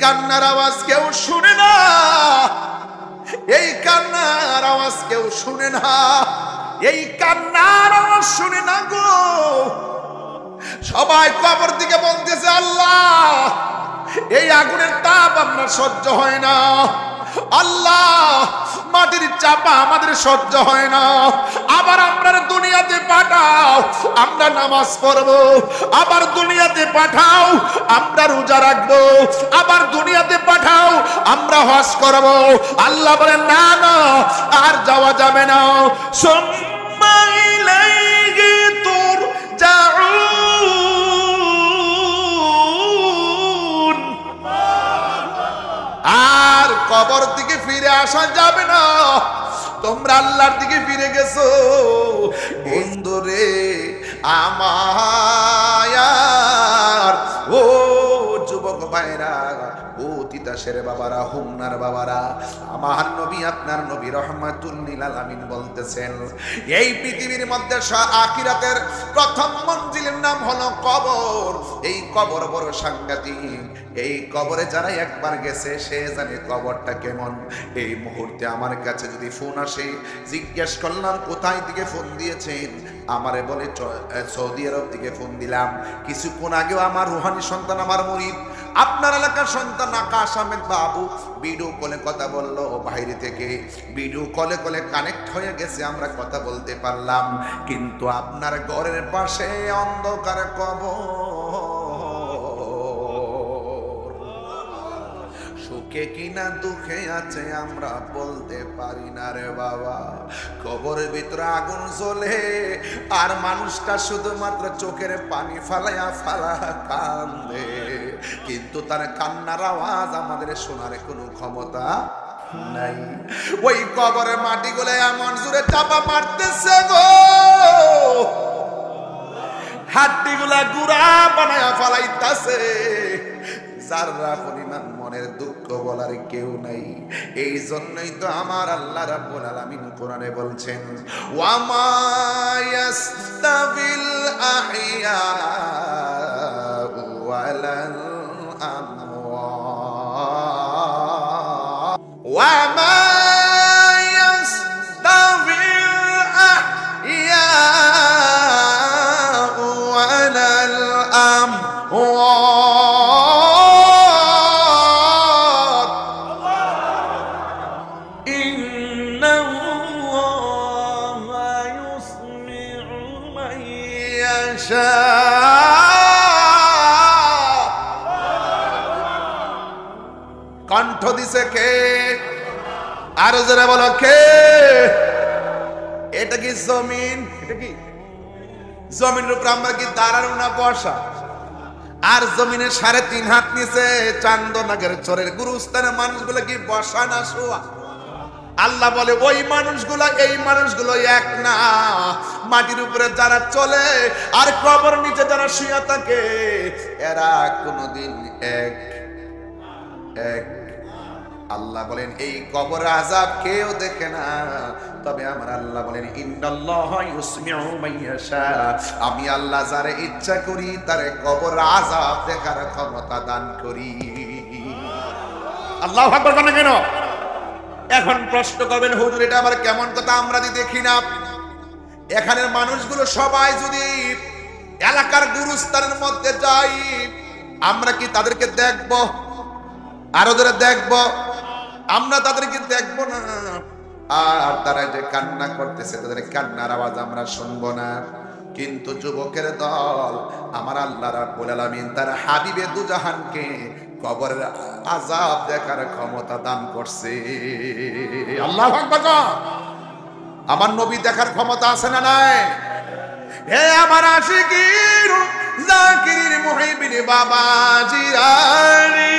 কান্নার আওয়াজ কেউ শুনে না, এই কান্নার আওয়াজ কেউ শুনে না, এই কান্নার আওয়াজ শুনে না গো। সবাই কবর দিকে বলতেছে আল্লাহ এই আগুনের তাপ আপনার সহ্য হয় না, আল্লাহ মাটির চাপা আমাদের সহ্য হয় না, আবার আপনার দুনিয়াতে পাঠাও আমরা নামাজ পড়বো, আবার দুনিয়াতে পাঠাও আমরা রোজা রাখবো, আবার দুনিয়াতে পাঠাও আমরা হজ করবো। আল্লাহ বলেন না না আর যাওয়া যাবে না। সুম্মা ইলাইহি তুরজাউন, আর কবর দিকে ফিরে আসা যাবে না, তোমরা আল্লাহর দিকে ফিরে গেছো। বন্ধুরে আমার, ও যুবক ভাইরা, ও তিতাসের বাবারা, হুমনার বাবারা, আমার নবী আপনার নবী রহমাতুল লিল আলামিন বলতেছেন এই পৃথিবীর মধ্যে আখিরাতের প্রথম মঞ্জিলের নাম হলো কবর। এই কবর বড় সাংঘাতিক, এই কবরে যারা একবার গেছে সে জানে কবরটা কেমন। এই মুহূর্তে আমার কাছে যদি ফোন আসে, জিজ্ঞেস করলাম কোথায় থেকে ফোন দিয়েছেন, আমারে বলে সৌদি আরব থেকে ফোন দিলাম। কিছুক্ষণ আগেও আমার রুহানি সন্তান, আমার মুরিদ, আপনার এলাকার সন্তান আকাশ আহমেদ বাবু ভিডিও কলে কথা বললো বাইরে থেকে, ভিডিও কলে কলে কানেক্ট হয়ে গেছে, আমরা কথা বলতে পারলাম। কিন্তু আপনার ঘরের পাশে অন্ধকার কবর, সুখে কিনা দুঃখে আছে আমরা বলতে পারি না রে বাবা। কবরের ভিতরে আগুন জ্বলে আর মানুষটা শুধুমাত্র চোখের পানি ফালাইয়া ফালা কান্দে, কিন্তু তার কান্নার আওয়াজ আমাদের শোনার কোনো ক্ষমতা নাই। ওই কবরের মাটিগুলো এমন জোরে চাপা মারতেছে গো, হাড্ডিগুলা গুড়া বানায়া ফালাইতাছে, যারা পরিমাণ মনের দুঃখ বলার কেউ নাই। এই জন্যই তো আমার আল্লাহ রাব্বুল আলামিন কোরআনে বলছেন ওয়া মা ইয়াস্তাবিল আহইয়া ওয়ালাল আমওয়াত ওয়া মা ইয়াস্তাবিল আহইয়া ওয়ালাল আমওয়াত ইন্নাল্লাহা ইউসমিউ মান ইয়াশা। কণ্ঠ দিছে কে? আরো জোরে বলো কে? এটা কি জমিন? এটা কি জমিনের উপর আমরা কি দাঁড়ানো না বসা? আর জমিনের 3.5 হাত নিচে চান্দনাগের চরের গুরুস্থানের মানুষগুলো কি বসা না শোয়া? আল্লাহ বলে ওই মানুষগুলো এই মানুষগুলো এক না। মাটির উপরে যারা চলে আর কবর নিচে যারা শুয়ে থাকে এরা কোনোদিন এক এক। আল্লাহ বলেন এই কবর আযাব কেউ দেখে না, তবে আমার আল্লাহ বলেন ইন্নাল্লাহা ইউসমিউ মান ইয়াশা, আমি আল্লাহ যারে ইচ্ছা করি তারে কবর আযাব দেখার ক্ষমতা দান করি। আল্লাহু আকবার বলেন কেন? এখন প্রশ্ন করবেন হুজুর এটা আবার কেমন কথা, আমরা দেখি না। এখানের মানুষগুলো সবাই যদি এলাকার গুরুস্থানের মধ্যে যাই আমরা কি তাদেরকে দেখব? আরো যারা দেখব, আমরা তাদেরকে দেখব না। আর তারা যে কান্না করতেছে তাদের কান্নার আওয়াজ আমরা শুনবো না। কিন্তু যুবকের দল আমার আল্লাহ রাব্বুল আলামিন তার হাবিবে দুজাহানকে কবরের আযাব দেখার ক্ষমতা দান করছে। আল্লাহু আকবার। আমার নবী দেখার ক্ষমতা আছে না নাই? হে আমার আশিকির জাকির মুহিবিন বাবা জিরানি,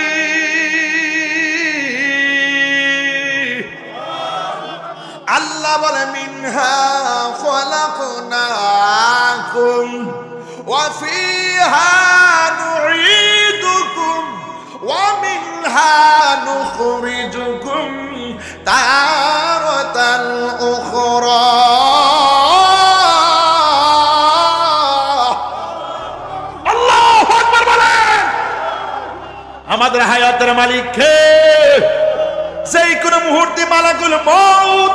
আল্লাহ বলে মিনহা খালাকনাকুম ওয়া ফিহা নুঈদুকুম ওয়া মিনহা নুখরিজুকুম তারাতাল উখরা। আমাদের হায়াতের মালিক কে? যেই কোন মুহূর্তে মালাকুল মউত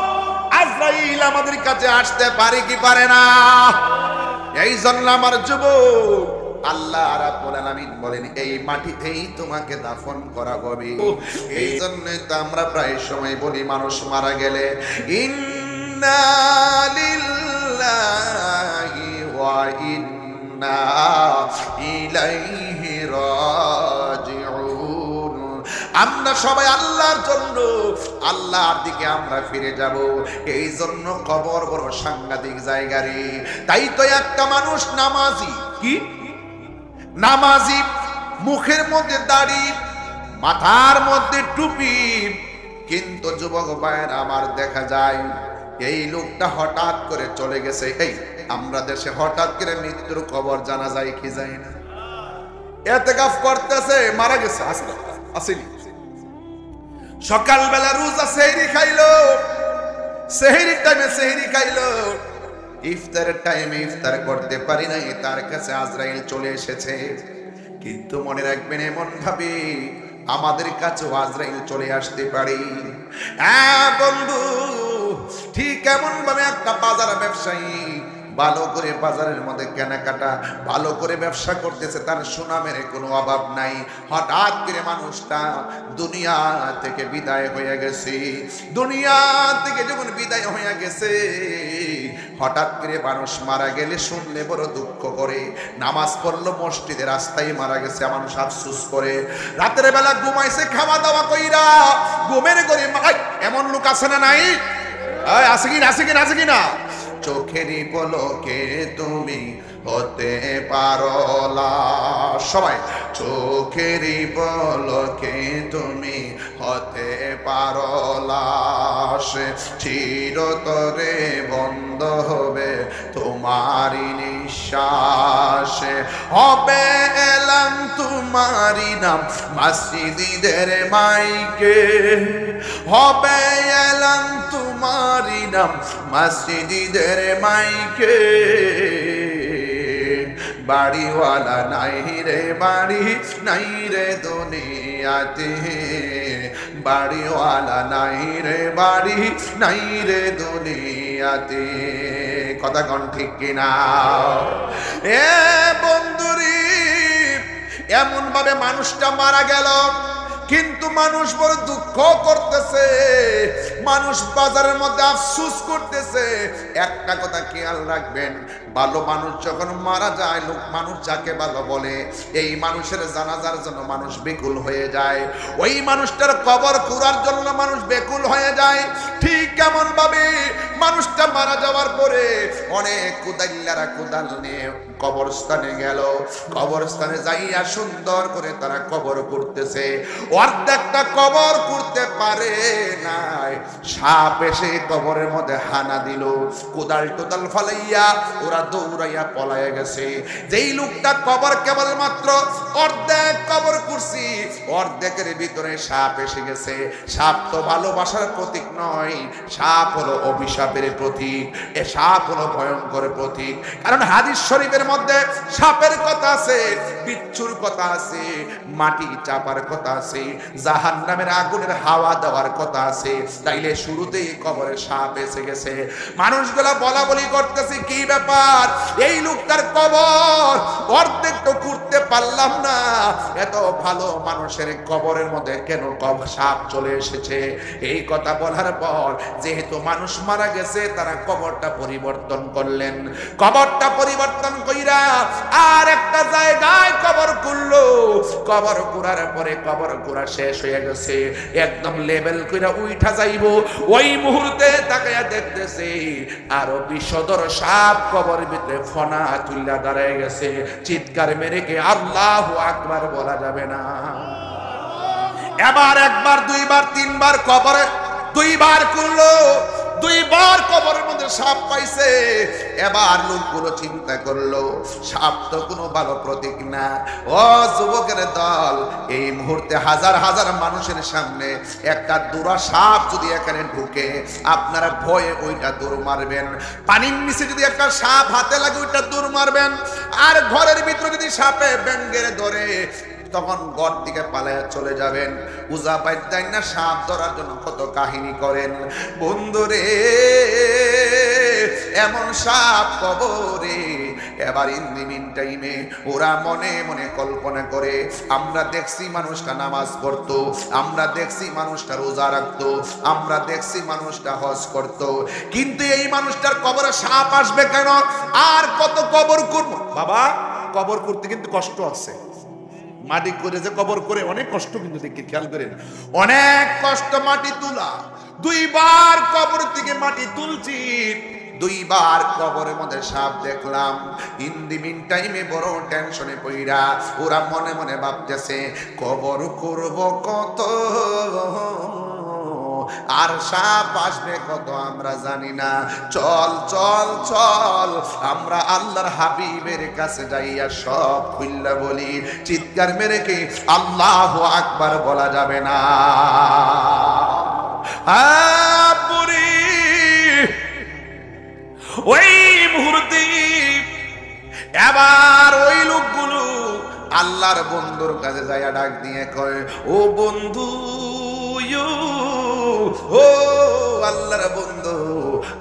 আজরাইল আমাদের কাছে আসতে পারে কি পারে না? এই জন্য আমার যুবক, আল্লাহ রাব্বুল আলামিন বলেন এই মাটিতেই তোমাকে দাফন করা হবে। এই জন্যই তো আমরা প্রায় সময় বলি মানুষ মারা গেলে ইন্না লিল্লাহি ওয়া ইন্না ইলাইহি রাজিউন। আমরা সবাই আল্লাহর জন্য, আল্লাহর দিকে আমরা ফিরে যাব। এই জন্য কবর বড় সাংঘাতিক জায়গা রে। তাই তো একটা মানুষ নামাজি, কি নামাজি, মুখের মধ্যে দাড়ি, মাথার মধ্যে টুপি, কিন্তু যুবক ভাইয়ের আমার দেখা যায় এই লোকটা হঠাৎ করে চলে গেছে। এই আমরা দেশে হঠাৎ করে মৃত্যুর খবর জানা যায় কি যায় না? ইতিকাফ করতেছে, মারা গেছে, আসেনি। সকালবেলা রোজা সেহরি খাইলো, সেহরির টাইমে সেহরি খাইলো, ইফতারের টাইমে ইফতার করতে পারি নাই, তার কাছে আজরাইল চলে এসেছে। কিন্তু মনে রাখবেন এমন ভাবে আমাদের কাছেও আজরাইল চলে আসতে পারে। হ্যাঁ বন্ধু, ঠিক এমন ভাবে একটা বাজার ব্যবসায়ী ভালো করে বাজারের মধ্যে কেনাকাটা ভালো করে ব্যবসা করতেছে, তার সুনামের কোনো অভাব নাই। হঠাৎ করে মানুষটা দুনিয়া থেকে বিদায় হয়ে গেছে। দুনিয়া থেকে যখন বিদায় হয়ে গেছে, হঠাৎ করে মানুষ মারা গেলে শুনলে বড় দুঃখ করে। নামাজ পড়লো মসজিদে, রাস্তায় মারা গেছে, মানুষ আফসোস করে। রাতের বেলা ঘুমাইছে খাওয়া দাওয়া কইরা, ঘুমের ঘরে এমন লোক আছে না নাই? আছে কি আছে কি আছে কি না? চোখেরই পলকে তুমি হতে পারো লাশ, সবাই চোখেরই পলকে তুমি হতে পারো লাশ। চিরতরে বন্ধ হবে তোমারই নিঃশ্বাস, হবে এলাম তোমারই নাম মসজিদের মাইকে, হবে এলাম তোমারই নাম মসজিদের মাইকে। বাড়িওয়ালা নাই রে বাড়ি নাই রে দুনিয়াতে, বাড়িওয়ালা নাই রে বাড়ি নাই রে দুনিয়াতে। কথা কোন ঠিক কিনা? এ বন্ধুরি, এমন ভাবে মানুষটা মারা গেল, কিন্তু মানুষ বড় দুঃখ করতেছে, মানুষ বাজারের মধ্যে আফসোস করতেছে। একটা কথা খেয়াল রাখবেন, ভালো মানুষ যখন মারা যায়, লোক মানুষ যাকে ভালো বলে, এই মানুষের জানাজার জন্য মানুষ বেকুল হয়ে যায়, ওই মানুষটার কবর কুড়ার জন্য মানুষ বেকুল হয়ে যায়। ঠিক কেমন ভাবে মানুষটা মারা যাওয়ার পরে অনেক কুদাইল্লারা কুদাল নিয়ে কবরস্থানে গেল, কবরস্থানে যাইয়া সুন্দর করে তারা কবর করতেছে। অর্ধেকটা কবর করতে পারে নাই, সাপ এসে কবরের মধ্যে হানা দিল, কোদাল টোদাল ফালাইয়া ওরা দৌড়াইয়া পলাইয়া গেছে। যেই লোকটা কবর কেবলমাত্র অর্ধেক কবর করছি, অর্ধেকের ভিতরে সাপ এসে গেছে। সাপ তো ভালোবাসার প্রতীক নয়, সাপ হলো অভিশাপের প্রতীক। এ সাপ হলো ভয়ঙ্কর প্রতীক, কারণ হাদিস শরীফের মধ্যে সাপের কথা আছে, বিচ্ছুর কথা আছে, মাটি চাপার কথা আছে, জাহান্নামের আগুনের হাওয়া দেওয়ার কথা আছে। তাইলে শুরুতেই কবরে সাপ এসে গেছে। মানুষগুলা বলা বলি করতেছে, কি ব্যাপার, এই লোকটার কবর অর্ধেক তো করতে পারলাম না, এত ভালো মানুষের কবরের মধ্যে কেন সাপ চলে এসেছে? এই কথা বলার পর যেহেতু মানুষ মারা গেছে, তারা কবরটা পরিবর্তন করলেন। কবরটা পরিবর্তন কইরা আর একটা জায়গায় কবর করলো। কবর করার পরে কবর করা শেষ হয়ে গেছে, একদম লেভেল কইরা উঠা যাইবো, ওই মুহূর্তে তাকায়া দেখতেছে আরো বিষধর সাপ কবরের ভিতরে ফনা তুইলা দাঁড়ায় গেছে। চিৎকার মেরে কে আল্লাহু আকবার বলা যাবে না? এবার একবার দুইবার তিনবার কবরে দুইবার করলো, দুইবার কবরের মধ্যে সাপ পাইছে। এবার লোকগুলো চিন্তা করলো, সাপ তো কোনো ভালো প্রতীক না। ও যুবকের দল, এই মুহূর্তে হাজার হাজার মানুষের সামনে একটা দুরা সাপ যদি এখানে ঢুকে, আপনারা ভয়ে ওইটা দৌড় মারবেন। পানির নিচে যদি একটা সাপ হাতে লাগে, ওইটা দৌড় মারবেন। আর ঘরের ভিতরে যদি সাপে ব্যাঙ্গের ধরে তখন ঘর থেকে পালায়া চলে যাবেন। উজা পাইতেন না সাপ ধরার জন্য কত কাহিনী করেন। বন্ধুরে এমন সাপ কবরে। এবার ইন দি মিন টাইমে ওরা মনে মনে কল্পনা করে, আমরা দেখছি মানুষটা নামাজ পড়তো, আমরা দেখছি মানুষটা রোজা রাখতো, আমরা দেখছি মানুষটা হজ করতো, কিন্তু এই মানুষটার কবরে সাপ আসবে কেন? আর কত কবর করব বাবা। কবর করতে কিন্তু কষ্ট আছে, মাটি করে যে কবর করে অনেক কষ্ট, কিন্তু দেখি খেয়াল করেন অনেক কষ্ট মাটি তোলা। 2 বার কবর থেকে মাটি তুলছি, 2 বার কবরের মধ্যে সাপ দেখলাম। ইন দি মিন টাইমে বড় টেনশনে পইরা ওরা মনে মনে ভাবতেছে কবর করব কত, আর সাপ আসবে কত আমরা জানি না। চল চল চল আমরা আল্লাহর হাবিবের কাছে যাইয়া সব খুললা বলি। চিৎকার মেরে কি আল্লাহু আকবার বলা যাবে না? ওই মুহূর্তে এবার ওই লোকগুলো আল্লাহর বন্ধুর কাছে যাইয়া ডাক দিয়ে কয়, ও বন্ধু, ও আল্লাহর বন্ধু,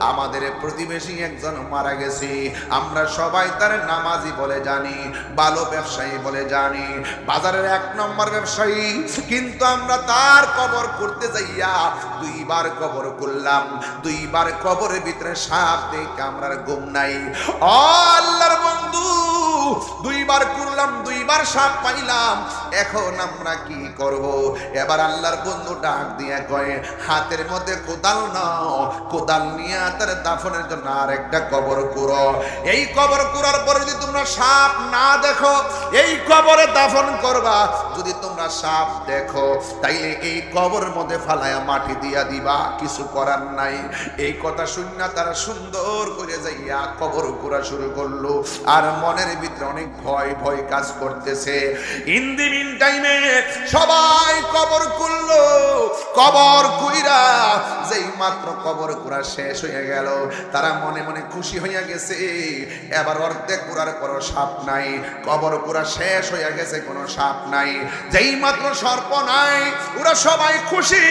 আমাদের প্রতিবেশী একজন মারা গেছে। আমরা সবাই তার নামাজি বলে জানি, ভালো ব্যবসায়ী বলে জানি, বাজারের 1 নম্বর ব্যবসায়ী, কিন্তু আমরা তার কবর করতে যাইয়া 2 বার কবর করলাম। 2 বার কবরের ভিতরে সাপ দেখে আমরা ঘুম নাই। ও আল্লাহর বন্ধু, 2 বার করলাম, 2 বার সাপ পাইলাম, এখন আমরা কি করব? এবার আল্লাহর বন্ধু ডাক দিয়ে কয়, হাতের মধ্যে কোদাল নাও, কোদাল নিয়ে তার দাফনের জন্য আরেকটা কবর কুড়ো। এই কবর কুড়ার পরে যদি তোমরা সাপ না দেখো, এই কবরে দাফন করবা। যদি তোমরা সাপ দেখো তাইলে এই কবরের মধ্যে ফালায়া মাটি দিয়া দিবা, কিছু করার নাই। এই কথা শুননা তারা সুন্দর করে যাইয়া কবর কুড়া শুরু করলো। আর মনের ভিতরে অনেক ভয় ভয় কাজ করতেছে। ইন দি মিন টাইমে সবাই কবর করলো। কবর কুইরা যেই মাত্র কবর কুড়া শেষ হয়ে গেল, তারা মনে মনে খুশি হইয়া গেছে। এবার অর্ধেক কুড়ার পর সাপ নাই, কবর কুড়া শেষ হইয়া গেছে, কোনো সাপ নাই। যেই মাত্র সর্প নাই, ওরা সবাই খুশি।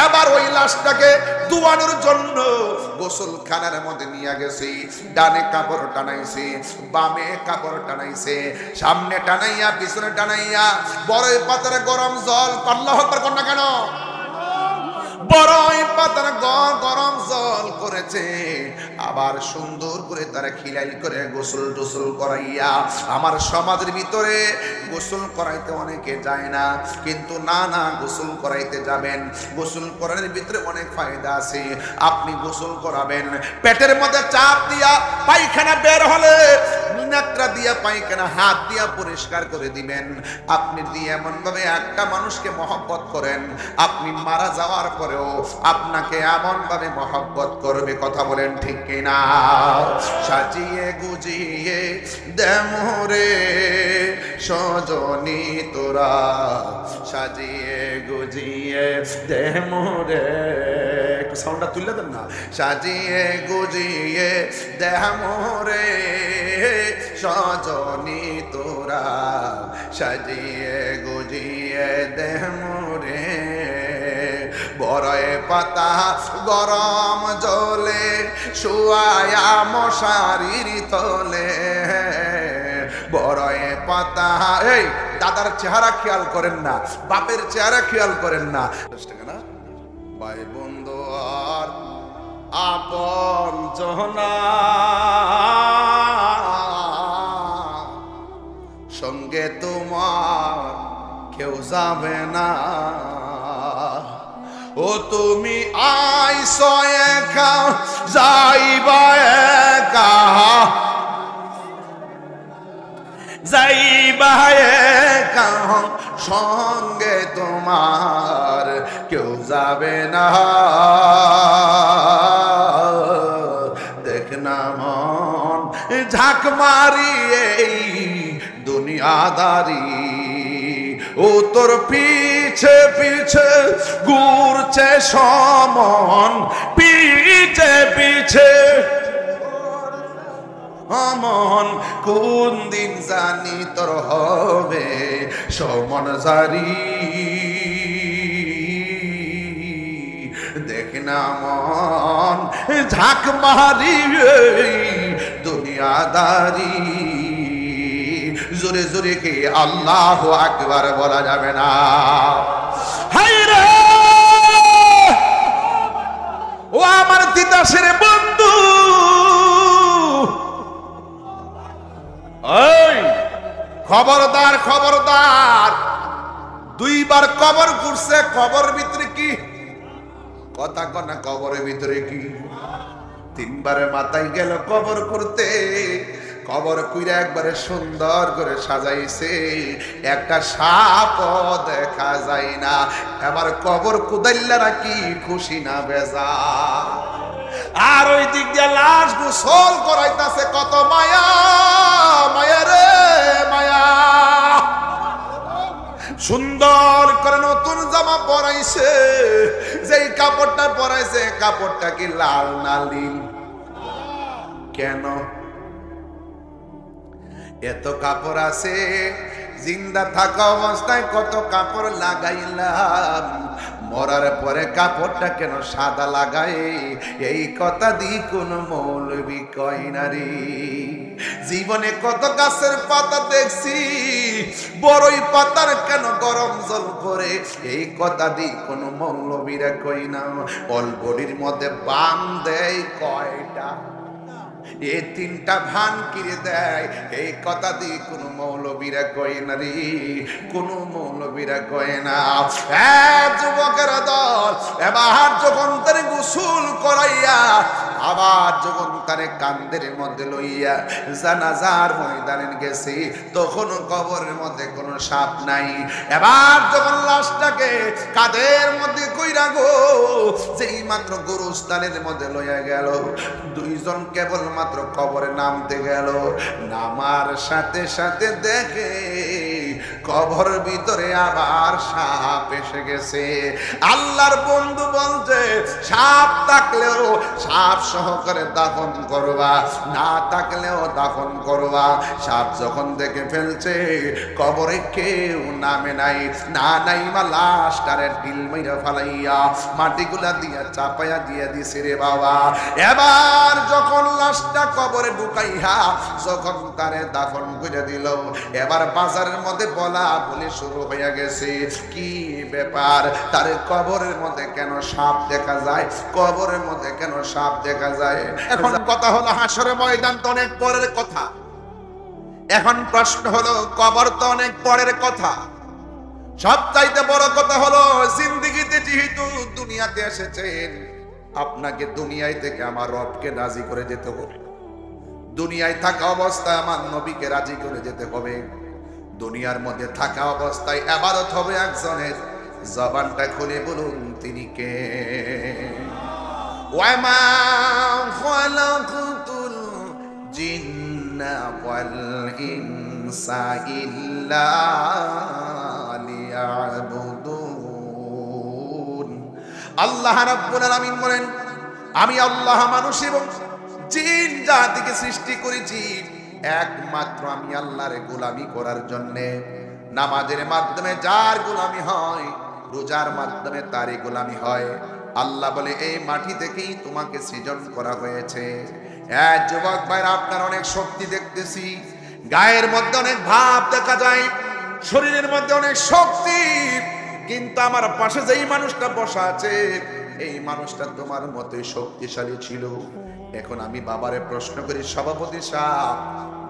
এবার ওই লাশটাকে ধোয়ানোর জন্য গোসলখানার মধ্যে নিয়ে গেছে। ডানে কাপড় টানাইছে, বামে কাপড় টানাইছে, সামনে টানাইয়া পিছনে টানাইয়া বড়ই পাতার গরম জল, আল্লাহু আকবার কর না কেন? বড়ই পাতার গরম জল করেছে। আবার সুন্দর করে তারা খিলাই করে গোসল টোসল করাইয়া, আমার সমাজের ভিতরে গোসল করাইতে অনেকে যায় না, কিন্তু না না গোসল করাইতে যাবেন। গোসল করানোর ভিতরে অনেক ফায়দা আছে। আপনি গোসল করাবেন, পেটের মধ্যে চাপ দিয়া পায়খানা বের হলে নাকরা দিয়া পায়খানা হাত দিয়া পরিষ্কার করে দিবেন। আপনি দিয়ে এমন ভাবে একটা মানুষকে মহব্বত করেন, আপনি মারা যাওয়ার পরেও আপনাকে এমন ভাবে মহব্বত করবে। কথা বলেন ঠিক কিনা? সাজিয়ে গুজিয়ে দেমরে সজনী তোরা, সাজিয়ে গুজিয়ে দেমরে, একটু সাউন্ডটা তুলে দেন না। সাজিয়ে গুজিয়ে দেমরে সজনী তোরা, সাজিয়ে গুজিয়ে দেমরে। বড়ই পাতা গরম জলে শুয়ায়া মশারির তলে। বড়ই পাতা, এই দাদার চেহারা খেয়াল করেন না, বাপের চেহারা খেয়াল করেন না। ভাই বন্ধু আর আপন জনা সঙ্গে তোমার কেউ যাবে না। ও তুমি আইছো একা, যাইবা একা, যাইবা একা, সঙ্গে তোমার কেউ যাবে না। দেখ না মন ঝাঁক মারিয়ে দুনিয়াদারি, ও তোর পিছে পিছে ঘুরছে সমন, পিছে পিছে অমন কোন দিন জানি তোর হবে সমন জারি দেখ না মন ঝাঁক মারি দুনিয়াদারি জোরে জোরে কে আল্লাহু আকবার বলা যাবে না হায় রে ও আমার তিতাসের বন্ধু এই খবরদার খবরদার দুইবার কবর ঘুরছে কবর ভিতরে কি কথা কনা কবরের ভিতরে কি তিনবারে মাথায় গেল কবর করতে কবর কইরা একবারে সুন্দর করে সাজাইছে একটা সাপও দেখা যায় না এবার কবর কুদাইল্লা নাকি খুশি না বেজা আর ওই দিক দিয়ে লাশ গোসল করাইতাছে কত মায়া মায়া রে মায়া সুন্দর করে নতুন জামা পরাইছে যেই কাপড়টা পরাইছে কাপড়টা কি লাল না নীল কেন এত কাপড় আছে জিন্দা থাকা অবস্থায় কত কাপড় লাগাইলাম মরার পরে কাপড়টা কেন সাদা লাগায় এই কথা দি কোন মৌলবি কয় না রে জীবনে কত গাছের পাতা দেখছি বড়ই পাতার কেন গরম জল করে এই কথা দি কোন মৌলবীরা কই না অলবডির মধ্যে বান দেয় কয়টা এই তিনটা ভান কিরে দেয় এই কথা দি কোন মৌলবীরা কয় না রে কোন মৌলবীরা কয় না যুবকের দল এবার যখন তারে গোসল করাইয়া আবার যখন তারে কান্দের মধ্যে লইয়া জানাজার ময়দানে গেছে তখন কবরের মধ্যে কোনো সাপ নাই এবার যখন লাশটাকে কাঁধের মধ্যে কইরা গো যেই মাত্র গোরস্থানের মধ্যে লইয়া গেল দুইজন কেবল মাত্র কবরে নামতে গেল নামার সাথে সাথে দেখে কবর ভিতরে আবার সাপ এসে গেছে আল্লাহর বন্ধু বলছে সাপ থাকলেও সাপ সহকারে দাফন করবা না থাকলেও দাফন করবা সাপ যখন দেখে ফেলছে কবরে কেউ নামে নাই না নাই মা লাশটারে ঢিল মাইরা ফালাইয়া মাটিগুলা দিয়া চাপাইয়া দিয়ে দিছে রে বাবা এবার যখন লাশটা কবরে ঢুকাইয়া যখন তারে দাফন করে দিল এবার বাজারের মধ্যে বলা বলে শুরু হয়ে গেছে কি ব্যাপার তার কবরের মধ্যে কেন সাপ দেখা যায় কবরের মধ্যে কেন সাপ দেখা যায় এখন কথা হলো হাসরের ময়দান তো অনেক পরের কথা এখন প্রশ্ন হলো কবর তো অনেক পরের কথা সবচাইতে বড় কথা হলো জিন্দেগিতে যেহেতু দুনিয়াতে এসেছেন আপনাকে দুনিয়ায় থেকে আমার রবকে রাজি করে যেতে হবে দুনিয়ায় থাকা অবস্থায় আমার নবীকে রাজি করে যেতে হবে দুনিয়ার মধ্যে থাকা অবস্থায় ইবাদত হবে একজনের জবানটা খুলে বলুন তিনি কে ওয়ামা খালাকতুল জিন্না ওয়াল ইনসা ইল্লা লিয়াবুদুন আল্লাহ রাব্বুল আলামিন বলেন আমি আল্লাহ মানুষ এবং জিন জাতিকে সৃষ্টি করেছি একমাত্র আমি আল্লাহর গোলামি করার জন্যে নামাজের মাধ্যমে যার গোলামি হয় রোজার মাধ্যমে তারই গোলামি হয় আল্লাহ বলে এই মাটি থেকেই তোমাকে সৃজন করা হয়েছে যুবক ভাইরা আপনার অনেক শক্তি দেখতেছি গায়ের মধ্যে অনেক ভাব দেখা যায় শরীরের মধ্যে অনেক শক্তি কিন্তু আমার পাশে যেই মানুষটা বসা আছে এই মানুষটা তোমার মতোই শক্তিশালী ছিল এখন আমি বাবারে প্রশ্ন করি সভাপতি সাহেব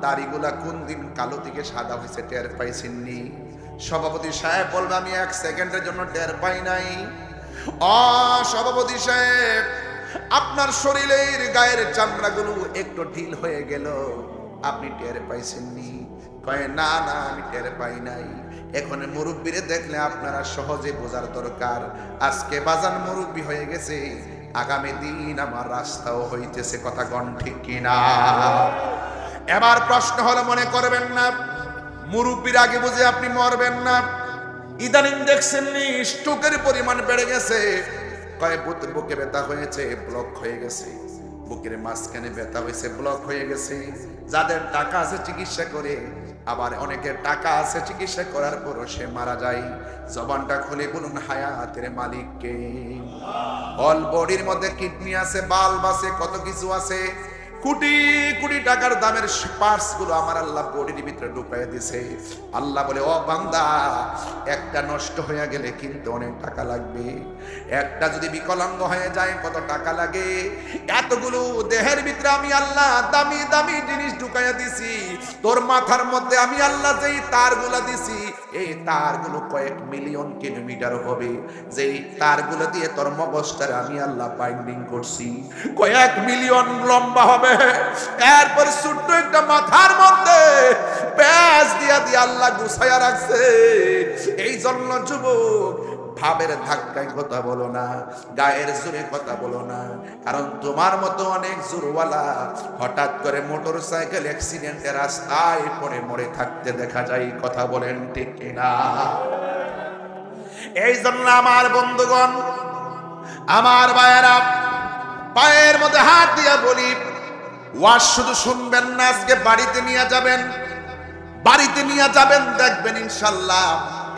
দাড়িগুলা কোন দিন কালো থেকে সাদা হয়েছে টের পাইছেননি সভাপতি সাহেব বলবে আমি এক সেকেন্ডের জন্য টের পাই নাই সভাপতি সাহেব আপনার শরীরের গায়ের চামড়াগুলো একটু ঢিল হয়ে গেল আপনি টের পাইছেননি কয় না না আমি টের পাই নাই এখন মুরব্বীরে দেখলে আপনারা সহজে বোঝার দরকার আজকে বাজান মুরব্বী হয়ে গেছে আগামী দিন আমার রাস্তাও হইতেছে কথা গণ ঠিক কিনা এবার প্রশ্ন হলো মনে করবেন না মুরব্বীর আগে বুঝে আপনি মরবেন না ইদানিং দেখছেন নি স্ট্রোকের পরিমাণ বেড়ে গেছে কয় বুকে ব্যথা হয়েছে ব্লক হয়ে গেছে বুকের মাঝখানে ব্যথা হয়েছে, ব্লক হয়ে গেছে। যাদের টাকা আছে চিকিৎসা করে, আবার অনেকের টাকা আছে চিকিৎসা করার পরও সে মারা যায়। জবানটা খুলে বলুন হায়াতের মালিক কে? অল বডির মধ্যে কিডনি আছে, বাল্ব আছে, কত কিছু আছে, কোটি কোটি টাকার দামের পার্টস গুলো আমার আল্লাহ বডির ভিতরে ঢুকাই দিছে। আল্লাহ বলে, ও বান্দা, একটা নষ্ট হয়ে গেলে কিন্তু অনেক টাকা লাগবে। একটা যদি বিকলাঙ্গ হয়ে যায় কত টাকা লাগে। এতগুলো দেহের ভিতরে আমি আল্লাহ দামি দামি জিনিস ঢুকাইয়া দিছি। তোর মাথার মধ্যে আমি আল্লাহ যেই তারগুলা দিছি, এই তারগুলো কয়েক মিলিয়ন কিলোমিটার হবে। যেই তারগুলো দিয়ে তোর মগজটারে আমি আল্লাহ বাইন্ডিং করছি, কয়েক মিলিয়ন লম্বা হবে। এরপর ছোট্ট একটা মাথার মধ্যে প্যাঁচ দিয়া দিয়ে আল্লাহ গুছাইয়া রাখছে। এই জন্য যুবক, ভাবের ধাক্কায় কথা বলো না, গায়ের জোরে কথা বলো না। কারণ তোমার মতো অনেক জোরওয়ালা হঠাৎ করে মোটর সাইকেল অ্যাক্সিডেন্টে রাস্তায় পড়ে মরে থাকতে দেখা যায়। কথা বলেন ঠিক কিনা? এই জন্য আমার বন্ধুগণ, আমার ভাইয়েরা, পায়ের মধ্যে হাত দিয়া বলি, ওয়াজ শুধু শুনবেন না, আজকে বাড়িতে নিয়ে যাবেন। বাড়িতে নিয়ে যাবেন, দেখবেন ইনশাল্লাহ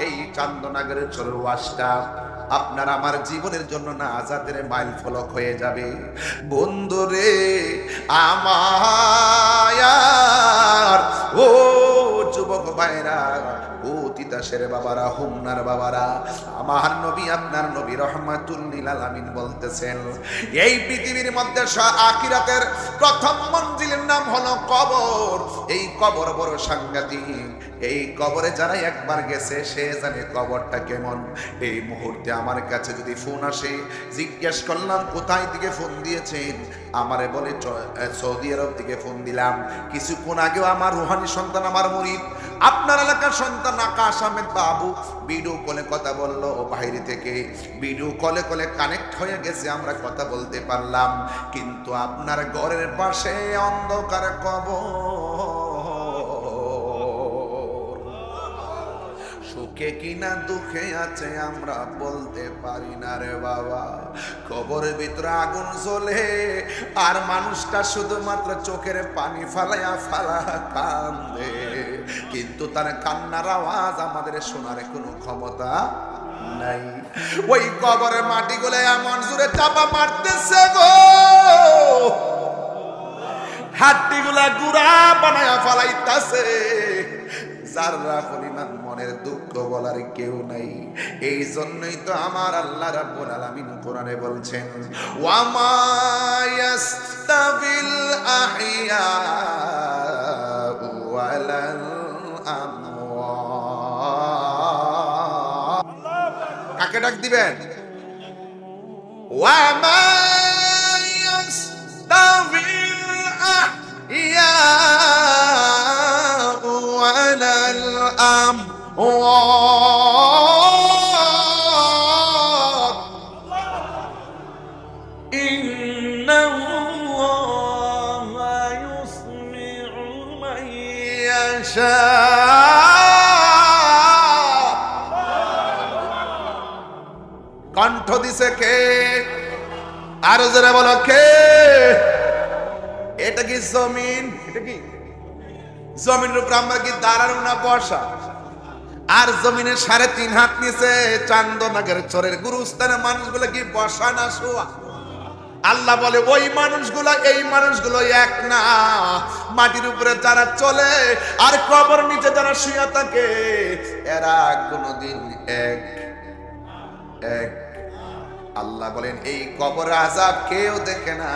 এই চান্দনাগরের চোরের ওয়াজটা আপনার আমার জীবনের জন্য না আজাদের মাইল ফলক হয়ে যাবে। বন্ধুরে আমার, ও যুবক ভাইরা, ও তিতাসের বাবারা, হুমনার বাবারা, আমার নবী আপনার নবী রহমাতুল লিল আলামিন বলতেছেন, এই পৃথিবীর মধ্যে আখিরাতের প্রথম মঞ্জিলের নাম হলো কবর। এই কবর বড় সাংঘাতিক। এই কবরে যারা একবার গেছে সে জানে কবরটা কেমন। এই মুহূর্তে আমার কাছে যদি ফোন আসে, জিজ্ঞেস করলাম কোথায় থেকে ফোন দিয়েছেন, আমারে বলে সৌদি আরব থেকে ফোন দিলাম। কিছুক্ষণ আগেও আমার রুহানি সন্তান, আমার মুরিদ, আপনার এলাকার সন্তান আকাশ আহমেদ বাবু ভিডিও কলে কথা বললো বাইরে থেকে। ভিডিও কলে কলে কানেক্ট হয়ে গেছে, আমরা কথা বলতে পারলাম। কিন্তু আপনার ঘরের পাশে অন্ধকার কবর, সুখে কিনা দুঃখে আছে আমরা বলতে পারি না রে বাবা। কবরের ভিতরে আগুন জ্বলে, আর মানুষটা শুধুমাত্র চোখের পানি ফালাইয়া ফালা কান্দে, কিন্তু তার কান্নার আওয়াজ আমাদের শোনার কোনো ক্ষমতা নাই। ওই কবরের মাটিগুলো এমন জোরে চাপা মারতেছে গো, হাড্ডিগুলা গুড়া বানায়া ফালাইতাছে। যারা পরিমাণ মনের দুঃখ বলার কেউ নাই। এই জন্যই তো আমার আল্লাহ রাব্বুল আলামিন কোরআনে বলছেন, ওয়া মা ইয়াস্তাবিল আহইয়া ওয়ালাল আমওয়াত। কাকে ডাক দিবেন? ওয়া মা ইয়াস্তাবিল আহইয়া কণ্ঠ দিছে কে? আরো যারা বলো কে? এটা কি জমিন? এটা কি জমিনের উপর আমরা কি দাঁড়ানো না বসা? আর জমিনের 3.5 হাত নিচে চান্দনাগের চরের গুরুস্থানের মানুষগুলো কি বসা না শোয়া? আল্লাহ বলে ওই মানুষগুলো এই মানুষগুলো এক না। মাটির উপরে যারা চলে আর কবর নিচে যারা শুয়ে থাকে, এরা কোনদিন এক এক। আল্লাহ বলেন এই কবর আযাব কেউ দেখে না,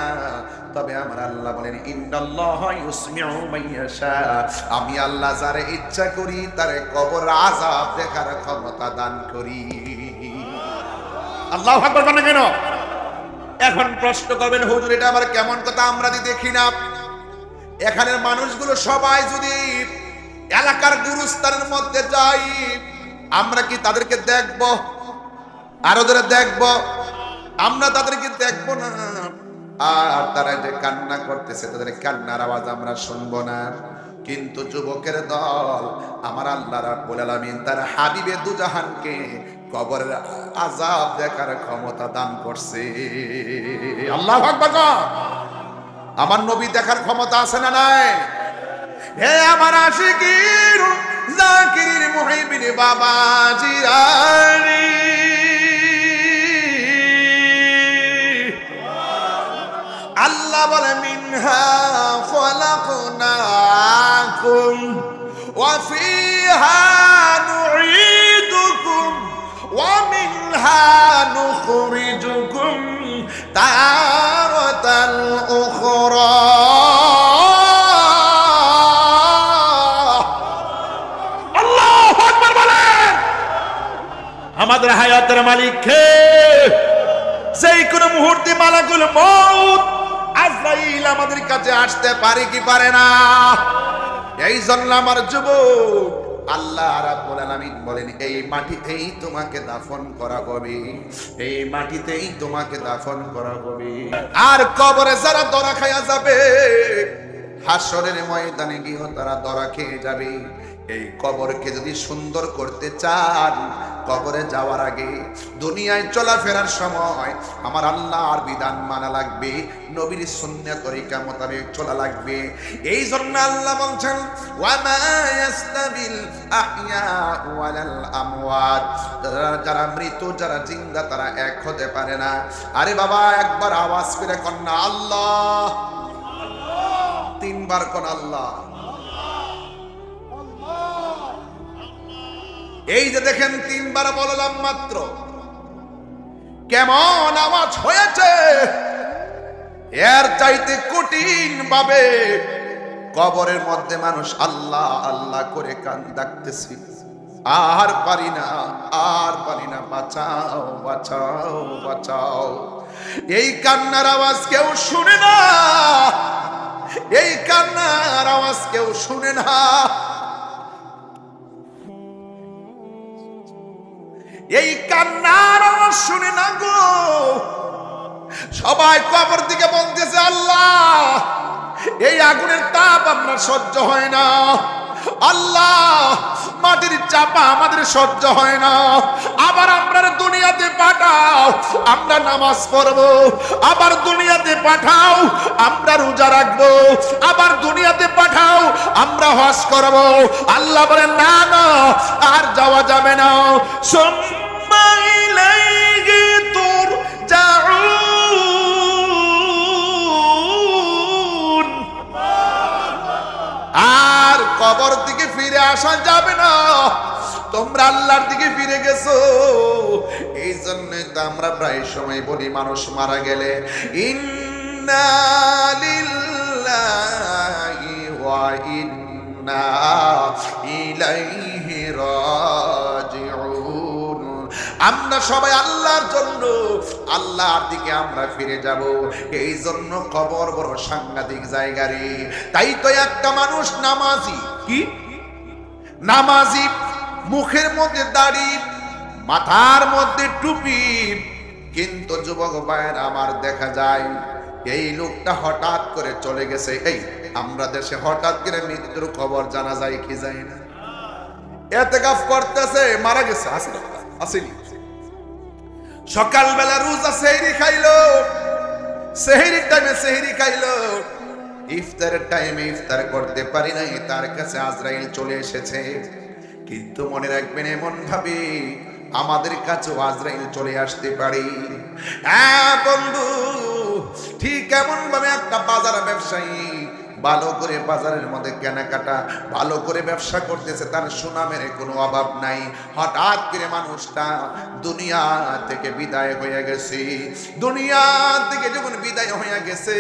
তবে আমার আল্লাহ বলেন ইন্নাল্লাহা ইউসমিউ মাইয়াশা, আমি আল্লাহ যারে ইচ্ছা করি তারে কবর আযাব দেখার ক্ষমতা দান করি। আল্লাহু আকবার বলেন কেন? এখন প্রশ্ন করবেন হুজুর এটা আবার কেমন কথা, আমরা যদি দেখি না। এখানের মানুষগুলো সবাই যদি এলাকার গুরুস্থানের মধ্যে যাই, আমরা কি তাদেরকে দেখব? আরো যারা দেখব, আমরা তাদেরকে দেখব না। আর তারা যে কান্না করতেছে, তাদের কান্নার আওয়াজ আমরা শুনবো না। কিন্তু যুবকের দল আমার আল্লাহ রাব্বুল আলামিন তার হাবিবে দুজাহানকে কবরের আযাব দেখার ক্ষমতা দান করছে। আল্লাহু আকবার। আমার নবী দেখার ক্ষমতা আছে না নাই? হে আমার আশিকির জাকির মুহিবিন বাবা জিরানি, আল্লাহ বলে মিনহা খলাকনাকুম ওয়া ফিহা নুঈদুকুম ওয়া মিনহা নুখরিজুকুম তারাতাল উখরা। আল্লাহু আকবার বলেন। আমাদের হায়াতের মালিক কে? যেই কোন মুহূর্তে মালাকুল মউত আজরাইল আমাদের কাছে আসতে পারে কি পারে না? এই জন্য আমার যুবক, আল্লাহ রাব্বুল আলামিন বলেন এই মাটিতেই তোমাকে দাফন করা হবে, এই মাটিতেই তোমাকে দাফন করা হবে। আর কবরে যারা ধরা খায়া যাবে, হাসরের ময়দানে গিয়ে তারা ধরা খেয়ে যাবে। এই কবরকে যদি সুন্দর করতে চান, কবরে যাওয়ার আগে দুনিয়ায় চলাফেরার সময় আমার আল্লাহর বিধান মানা লাগবে, নবীর সুন্নাত তরিকা মোতাবেক চলা লাগবে। এই জন্য আল্লাহ বলছেন ওয়া মা ইয়াস্তাবিল আহইয়াউ ওয়ালাল আমওয়াত, যারা মৃত যারা জিন্দা তারা এক হতে পারে না। আরে বাবা একবার আওয়াজ করে কর না আল্লাহ, তিনবার কোন আল্লাহ। এই যে দেখেন তিনবার বললাম মাত্র, কেমন আওয়াজ হয়েছে। এর চাইতে কঠিন ভাবে কবরের মধ্যে মানুষ আল্লাহ আল্লাহ করে কান ডাকতেছি, আর পারি না, আর পারি না, বাঁচাও বাঁচাও বাঁচাও। এই কান্নার আওয়াজ কেউ শুনে না, এই কান্নার আওয়াজ কেউ শুনে না। এই কান্নার আওয়াজ শুনে না গো। সবাই কবর দিকে বলতেছে আল্লাহ এই আগুনের তাপ আপনার সহ্য হয় না, আল্লাহ মাটির চাপা আমাদের সহ্য হয় না, আবার আমরা দুনিয়াতে পাঠাও আমরা নামাজ পড়বো, আবার দুনিয়াতে পাঠাও আমরা রোজা রাখবো, আবার দুনিয়াতে পাঠাও আমরা হজ করবো। আল্লাহ বলেন না না আর যাওয়া যাবে না। সুম্মা ইলাইহি তুরজাউন, আর কবর দিকে ফিরে আসা যাবে না, তোমরা আল্লাহর দিকে ফিরে গেছো। এই জন্যই তো আমরা প্রায় সময় বলি মানুষ মারা গেলে ইন্না লিল্লাহি ওয়া ইন্না ইলাইহি রাজিউন। আমরা সবাই আল্লাহর জন্য আল্লাহর দিকে আমরা ফিরে যাব। এই জন্য কবর বড় সাংঘাতিক জায়গা রে। তাই তো একটা মানুষ নামাজি, কি নামাজি, মুখের মধ্যে দাড়ি, মাথার মধ্যে টুপি, কিন্তু যুবক ভাইয়ের আমার দেখা যায় এই লোকটা হঠাৎ করে চলে গেছে। এই আমরা দেশে হঠাৎ করে মৃত্যুর খবর জানা যায় কি যায় না? ইতিকাফ করতেছে মারা গেছে, আসেনি। সকালবেলা রোজা সেহরি খাইলো, সেহরির টাইমে সেহরি খাইলো, ইফতারের টাইমে ইফতার করতে পারি নাই, তার কাছে আজরাইল চলে এসেছে। কিন্তু মনে রাখবেন এমন ভাবে আমাদের কাছেও আজরাইল চলে আসতে পারে। হ্যাঁ বন্ধু, ঠিক এমন ভাবে একটা বাজার ব্যবসায়ী ভালো করে বাজারের মধ্যে কেনাকাটা ভালো করে ব্যবসা করতেছে, তার সুনামের কোনো অভাব নাই। হঠাৎ করে মানুষটা দুনিয়া থেকে বিদায় হয়ে গেছে। দুনিয়া থেকে যখন বিদায় হয়ে গেছে,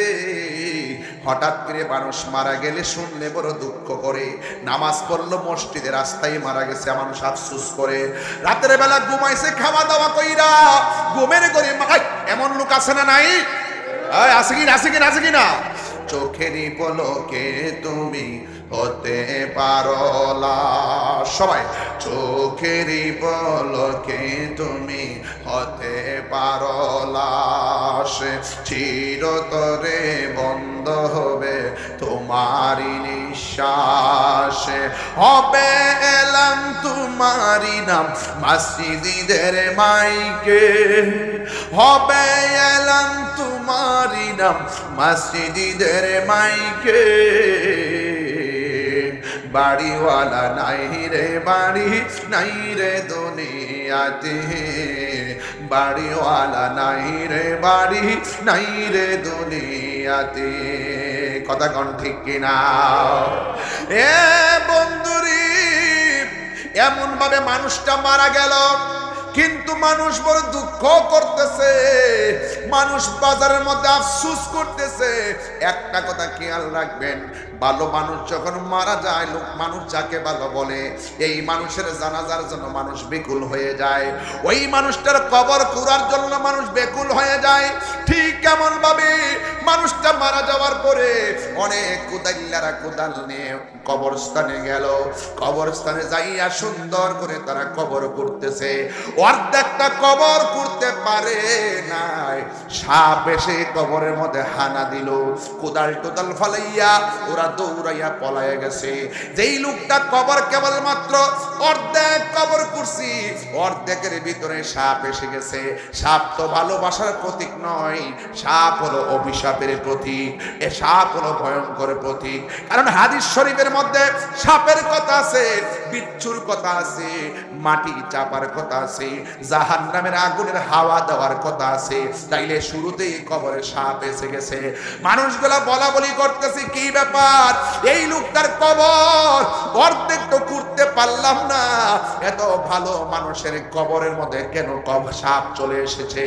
হঠাৎ করে মানুষ মারা গেলে শুনলে বড় দুঃখ করে। নামাজ পড়লো মসজিদে, রাস্তায় মারা গেছে, মানুষ আফসোস করে। রাতের বেলা ঘুমাইছে খাওয়া দাওয়া কইরা, ঘুমের করে এমন লোক আছে না নাই? আছে কি আছে কি আছে কিনা? চোখেরই পলকে তুমি হতে পারো লাশ, সবাই চোখেরই পলকে তুমি হতে পারো লাশ। চিরতরে বন্ধ হবে তোমারি নিঃশ্বাস, হবে এলাম তোমারি নাম মসজিদের মাইকে। হবে এলান তোমারি নাম মসজিদের মাইকে, বাড়িওয়ালা নাই রে বাড়ি নাই রে দুনিয়াতে, বাড়িওয়ালা নাই রে বাড়ি নাই রে দুনিয়াতে। কথা কোন ঠিক কিনা? এ বন্ধুরি, এমন ভাবে মানুষটা মারা গেল, কিন্তু মানুষ বড় দুঃখ করতেছে, মানুষ বাজারের মধ্যে আফসোস করতেছে। একটা কথা খেয়াল রাখবেন, ভালো মানুষ যখন মারা যায়, লোক মানুষ যাকে ভালো বলে, এই মানুষের জানাজার জন্য মানুষ বেকুল হয়ে যায়, ওই মানুষটার কবর কুড়ার জন্য মানুষ বেকুল হয়ে যায়। ঠিক কেমন ভাবে মানুষটা মারা যাওয়ার পরে অনেক কুদাইল্লারা কোদাল নিয়ে কবরস্থানে গেল, কবরস্থানে যাইয়া সুন্দর করে তারা কবর করতেছে। অর্ধেকটা কবর করতে পারে নাই, সাপ এসে কবরের মধ্যে হানা দিল, কোদাল টোদাল ফালাইয়া ওরা দৌড়াইয়া পলাইয়া গেছে। যেই লোকটা কবর কেবলমাত্র অর্ধেক কবর করছি, অর্ধেকের ভিতরে সাপ এসে গেছে। সাপ তো ভালোবাসার প্রতীক নয়, সাপ হলো অভিশাপের প্রতীক, এ সাপ হলো ভয়ঙ্কর প্রতীক। কারণ হাদিস শরীফের মধ্যে সাপের কথা আছে, বিচ্ছুর কথা আছে, মাটি চাপার কথা আছে, জাহান্নামের আগুনের হাওয়া দেওয়ার কথা আছে। তাইলে শুরুতেই কবরে সাপ এসে গেছে। মানুষগুলা বলা বলি করতেছে, কি ব্যাপার, এই লোকটার কবর অর্ধেক তো করতে পারলাম না, এত ভালো মানুষের কবরের মধ্যে কেন সাপ চলে এসেছে?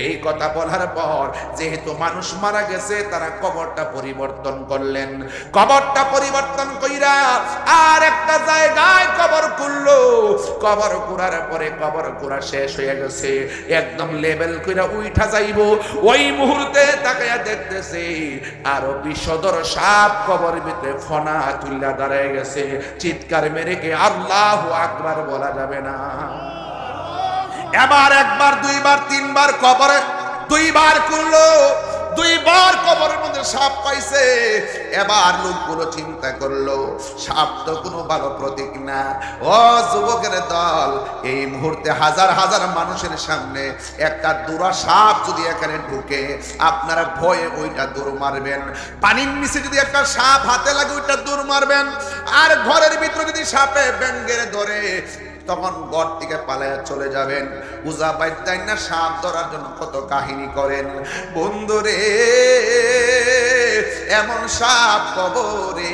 এই কথা বলার পর যেহেতু মানুষ মারা গেছে, তারা কবরটা পরিবর্তন করলেন। কবরটা পরিবর্তন কইরা আর একটা জায়গায় কবর করলো। কবর করার পরে কবর করা শেষ হয়ে গেছে, একদম লেভেল কইরা উঠা যাইবো, ওই মুহূর্তে তাকায়া দেখতেছে আরো বিষধর সাপ কবরের ভিতরে ফনা তুল্লা দাঁড়ায় গেছে। চিৎকার মেরে কে আল্লাহু আকবার বলা যাবে না? এবার একবার দুইবার তিনবার কবরে দুইবার করলো, দুইবার কবরের মধ্যে সাপ পাইছে। এবার লোকগুলো চিন্তা করলো, সাপ তো কোনো ভালো প্রতীক না। ও যুবকের দল, এই মুহূর্তে হাজার হাজার মানুষের সামনে একটা দুরা সাপ যদি এখানে ঢুকে, আপনারা ভয়ে ওইটা দৌড় মারবেন। পানির নিচে যদি একটা সাপ হাতে লাগে, ওইটা দৌড় মারবেন। আর ঘরের ভিতরে যদি সাপে ব্যাঙ্গের ধরে, তখন ঘর থেকে পালায়া চলে যাবেন। উজা বাইতাই না সাপ ধরার জন্য কত কাহিনী করেন। বন্ধুরে, এমন সাপ কবরে।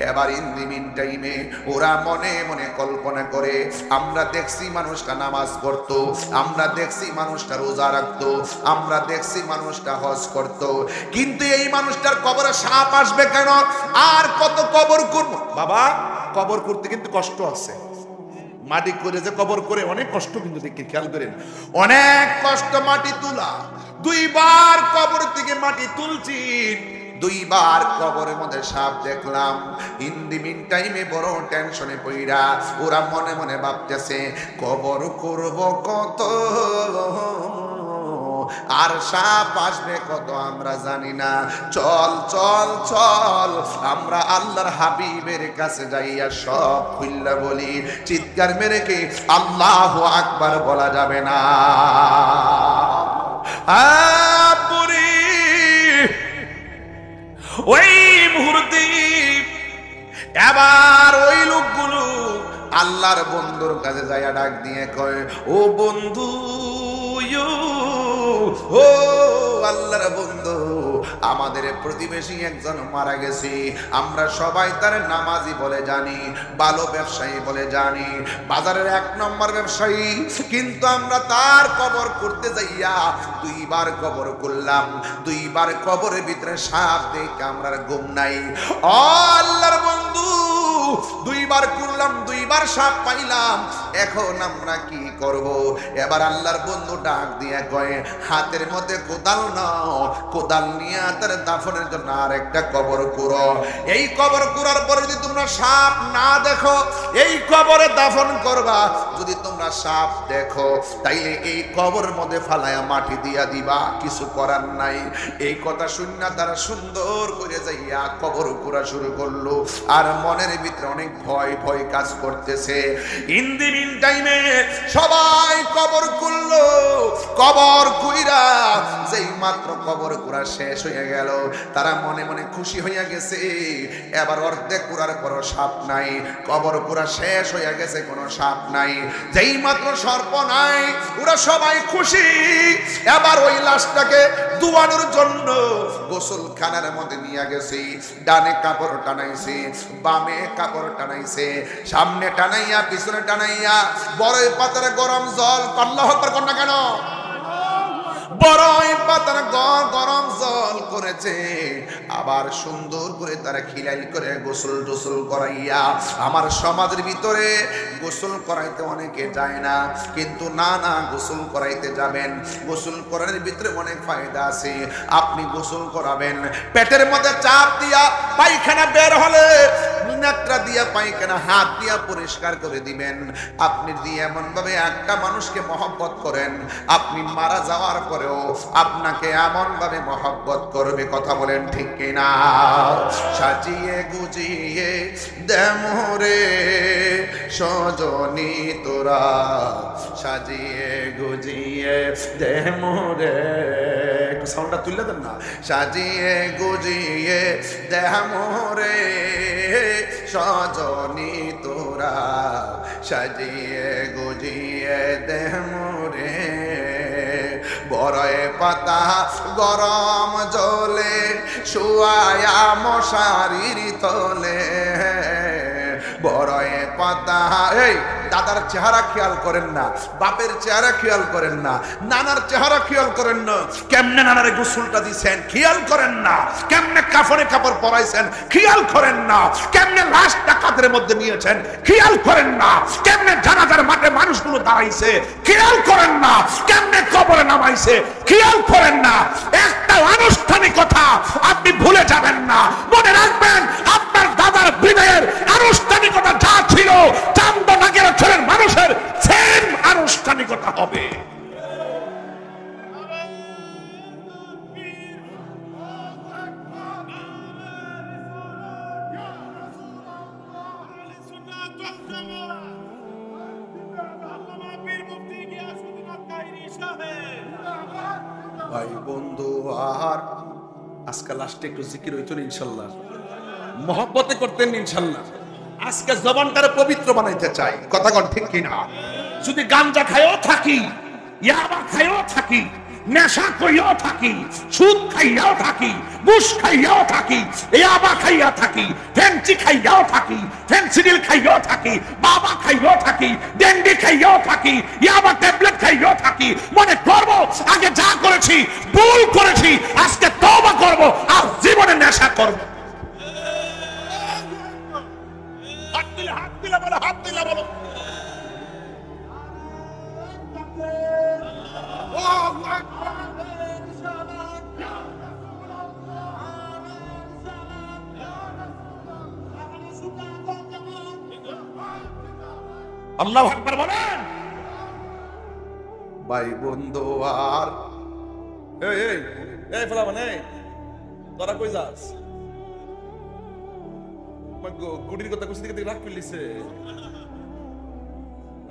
এবার ইন টাইমে ওরা মনে মনে কল্পনা করে, আমরা দেখছি মানুষটা নামাজ পড়তো, আমরা দেখছি মানুষটা রোজা রাখতো, আমরা দেখছি মানুষটা হজ করতো, কিন্তু এই মানুষটার কবরে সাপ আসবে কেন? আর কত কবর করব? বাবা, কবর করতে কিন্তু কষ্ট আছে। মাটি করে যে কবর করে অনেক কষ্ট, কিন্তু দেখি খেয়াল করেন, অনেক কষ্ট মাটি তোলা। দুইবার কবর থেকে মাটি তুলছি, দুইবার কবরের মধ্যে সাপ দেখলাম। ইন দি মিন টাইমে বড় টেনশনে পইরা ওরা মনে মনে ভাবতেছে, কবর করব কত, আর সাপ আসবে কত আমরা জানি না। চল চল চল, আমরা আল্লাহর হাবিবের কাছে যাইয়া সব খুইল্লা বলি। চিৎকার মেরে কি আল্লাহু আকবার বলা যাবে না? ওই মুহূর্তে এবার ওই লোকগুলো আল্লাহর বন্ধুর কাছে যাইয়া ডাক দিয়ে কয়, ও বন্ধু, ও আল্লাহর বন্ধু, আমাদের প্রতিবেশী একজন মারা গেছে। আমরা সবাই তার নামাজি বলে জানি, ভালো ব্যবসায়ী বলে জানি, বাজারের এক নম্বর ব্যবসায়ী, কিন্তু আমরা তার কবর করতে যাইয়া দুইবার কবর করলাম। দুইবার কবরের ভিতরে সাপ দেখে আমরা ঘুম নাই। ও আল্লাহর বন্ধু, দুইবার করলাম, দুইবার সাপ পাইলাম, এখন আমরা কি করব? এবার আল্লাহর বন্ধু ডাক দিয়ে কয়, হাতের মধ্যে কোদাল নাও, কোদাল নিয়ে তার দাফনের জন্য আর একটা কবর করো। এই কবর করার পরে যদি তোমরা সাপ না দেখো, এই কবরে দাফন করবা। যদি তোমরা সাপ দেখো, তাইলে এই কবরের মধ্যে ফালায়া মাটি দিয়া দিবা, কিছু করার নাই। এই কথা শুননা তারা সুন্দর করে যাইয়া কবর করা শুরু করলো। আর মনের ভিতরে ভিতরে অনেক ভয় ভয় কাজ করতেছে। ইন দি মিন টাইমে সবাই কবর খুললো, কবর কুইরা যেই মাত্র কবর কুড়া শেষ হয়ে গেল, তারা মনে মনে খুশি হইয়া গেছে, এবার অর্ধেক কুড়ার পর সাপ নাই, কবর কুড়া শেষ হইয়া গেছে, কোনো সাপ নাই। যেই মাত্র সর্প নাই, ওরা সবাই খুশি। এবার ওই লাশটাকে ধোয়ানোর জন্য গোসলখানার মধ্যে নিয়ে গেছে। ডানে কাপড় টানাইছে, বামে কাপড় টানাইছে, সামনে টানাইয়া পিছনে টানাইয়া বড়ই পাতার গরম জল, আল্লাহু আকবার কর না কেন, বড়ই পাতার গরম জল করেছে। আবার সুন্দর করে তারা খিলাই করে গোসল টোসল করাইয়া, আমার সমাজের ভিতরে গোসল করাইতে অনেকে যায় না, কিন্তু না না গোসল করাইতে যাবেন। গোসল করানোর ভিতরে অনেক ফায়দা আছে। আপনি গোসল করাবেন, পেটের মধ্যে চাপ দিয়া পায়খানা বের হলে নাকটা দিয়া পায়খানা হাত দিয়া পরিষ্কার করে দিবেন। আপনি দিয়ে এমন ভাবে একটা মানুষকে মহব্বত করেন, আপনি মারা যাওয়ার পরেও আপনাকে এমন ভাবে মহব্বত করবে, কথা বলেন ঠিক কিনা? সাজিয়ে গুজিয়ে দেমরে সজনী তোরা, সাজিয়ে গুজিয়ে দেমরে, একটু সাউন্ডটা তুলে দেন না। সাজিয়ে গুজিয়ে দেমরে সজনী তোরা, সাজিয়ে গুজিয়ে দেমরে, বড়ই পাতা গরম জলে শুয়ায়া মশারির তলে, বড়ই পাতা। এই দাদার চেহারা খেয়াল করেন না, বাপের চেহারা খেয়াল করেন না, নানার চেহারা খেয়াল করেন না, কেমনে নানারে গোসলটা দিছেন খেয়াল করেন না, কেমনে কাফনে কাপড় পরাইছেন খেয়াল করেন না, কেমনে লাশটা কাঁধের মধ্যে নিয়েছেন খেয়াল করেন না, কেমনে জানাজার মাঠে মানুষগুলো দাঁড়াইছে খেয়াল করেন না, কেমনে কবরে নামাইছে খেয়াল করেন না। একটা আনুষ্ঠানিকতা আপনি ভুলে যাবেন না, মনে রাখবেন আপনার দাদার বিদায়ের আনুষ্ঠানিকতা যা ছিল চান্দনাগের ছেলের মানুষের সেম আনুষ্ঠানিকতা হবে। ভাই বন্ধু, আর আজকে লাস্টে একটু জিকির হইতো ইনশাল্লাহ, মহব্বতে করতেন ইনশাল্লাহ। আজকে জবানটারে পবিত্র বানাইতে চাই, কথা কন ঠিক কিনা? যদি গাঞ্জা খাইও থাকি, ইয়াবা খাইও থাকি, নেশা কইও থাকি, সুদ খাইয়াও থাকি, বুশ খাইয়াও থাকি, ইয়াবা খাইয়া থাকি, ফেন্সি খাইয়াও থাকি, ফেন্সিডিল খাইয়াও থাকি, বাবা খাইয়াও থাকি, ডেন্ডি খাইয়াও থাকি, ইয়াবা ট্যাবলেট খাইয়াও থাকি, মনে করব আগে যা করেছি ভুল করেছি, আজকে তওবা করব আর জীবনে নেশা করব। হাত দিলে বলো, হাত দিলে বলো। আল্লাহু আকবার বলেন। ভাই বন্ধু, আর এই এই এই ফলা মানে তোরা কই যাস? গুডির কথা কুছি থেকে রাখ ফেলিছে।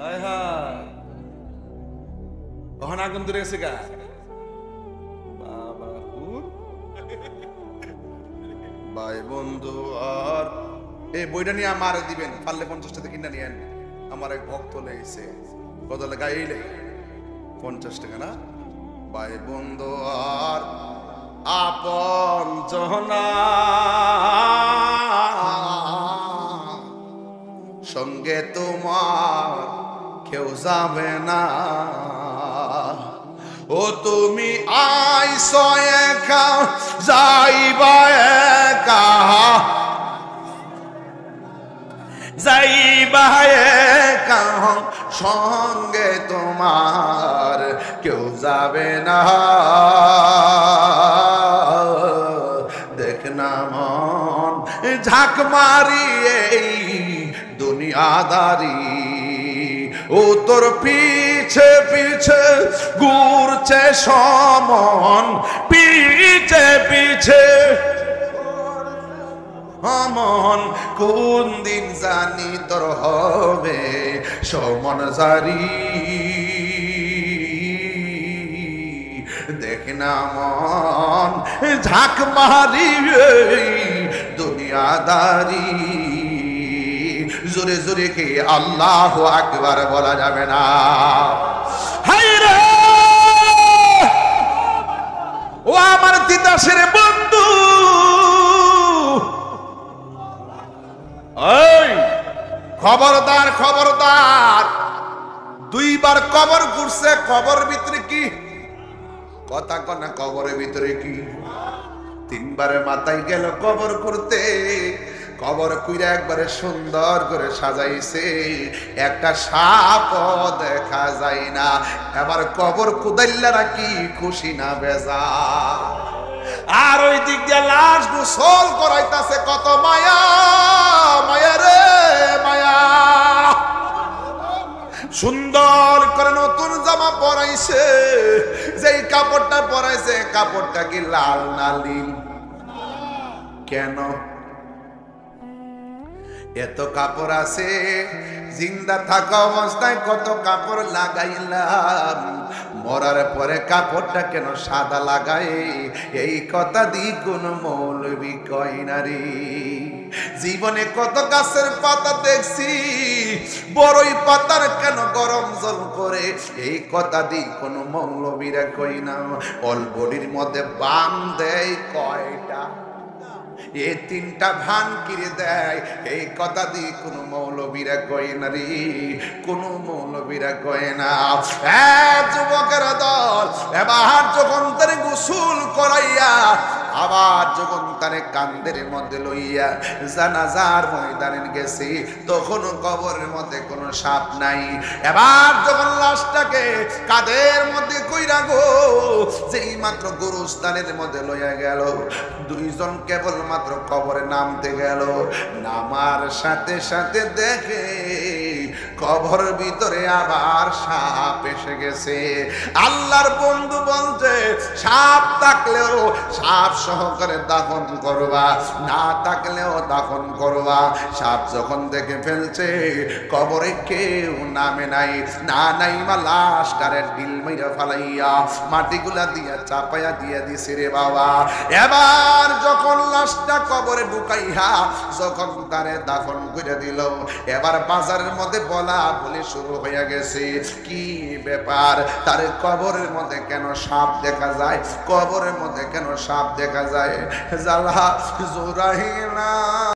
আয় হায়, ওখানে আগুন ধরে গেছে গা। বাবা ভাই বন্ধু, আর এই বইটা নিয়ে আমার দিবেন, পারলে 50 টাকা কিনা নিয়েন। আমার এক ভক্ত লেগেছে, কত লাগাইলে 50 টাকা না? ভাই বন্ধু, আর আপন জনা সঙ্গে তোমার কেউ যাবে না, ও তুমি আইছো একা যাইবা একা, যাইবা একা সঙ্গে তোমার কেউ যাবে না। দেখ না মন ঝাঁক মারিয়ে দুনিয়াদারি, ও তোর পিছে পিছে ঘুরছে সমন, পিছে পিছে মন কোন দিন জানি তোর হবে সমন জারি দেখ না মন ঝাঁক মারি দুনিয়াদারি জোরে জোরে কে আল্লাহু আকবার বলা যাবে না হায় রে ও আমার তিতাসের বন্ধু এই খবরদার খবরদার দুইবার কবর ঘুরছে কবর ভিতরে কি কথা কনা কবরের ভিতরে কি তিনবারে মাথায় গেল কবর করতে কবর কুইরা একবারে সুন্দর করে সাজাইছে একটা সাপও দেখা যায় না এবার কবর কুদাইল্লারা কি খুশি না বেজা আর ওই দিক দিয়ে লাশ গোসল করাইতাছে কত মায়া মায়া রে মায়া সুন্দর করে নতুন জামা পরাইছে যেই কাপড়টা পরাইছে কাপড়টা কি লাল না নীল কেন এত কাপড় আছে জিন্দা থাকা অবস্থায় কত কাপড় লাগাইলাম মরার পরে কাপড়টা কেন সাদা লাগাই এই কথা দি কোন মৌলবি কয় না রে জীবনে কত গাছের পাতা দেখছি বড়ই পাতার কেন গরম জল করে এই কথা দি কোন মৌলবীরা কই না অলবডির মধ্যে বাম দেয় কয়টা এই তিনটা ভান কিরে দেয় এই কথা দিয়ে কোন মৌলবীরা কয় না রে কোন মৌলবীরা কয় না যুবকের দল এবার যখন তারে গোসল করাইয়া আবার যখন তারে কান্দের মধ্যে লইয়া জানাজার ময়দানে গেছি তখন কবরের মধ্যে কোনো সাপ নাই এবার যখন লাশটাকে কাদের মধ্যে কইরা গো যেই মাত্র গুরুস্থানের মধ্যে লইয়া গেল দুইজন কেবল মাত্র কবরে নামতে গেল নামার সাথে সাথে দেখে কবর ভিতরে আবার সাপ এসে গেছে আল্লাহর বন্ধু বলছে সাপ থাকলেও সাপ সহকারে দাফন করবা না থাকলেও দাফন করবা সাপ যখন দেখে ফেলছে কবরে কেউ নামে নাই না নাই মা লাশটারে ঢিল মাইরা ফালাইয়া মাটিগুলা দিয়া চাপাইয়া দিয়া দিছে রে বাবা এবার যখন লাশটা কবরে ঢুকাইয়া যখন তারে দাফন করে দিল এবার বাজারের মধ্যে বলা বলে শুরু হয়ে গেছে কি ব্যাপার তার কবরের মধ্যে কেন সাপ দেখা যায় কবরের মধ্যে কেন সাপ দেখা যায় জালা জোরাহিনা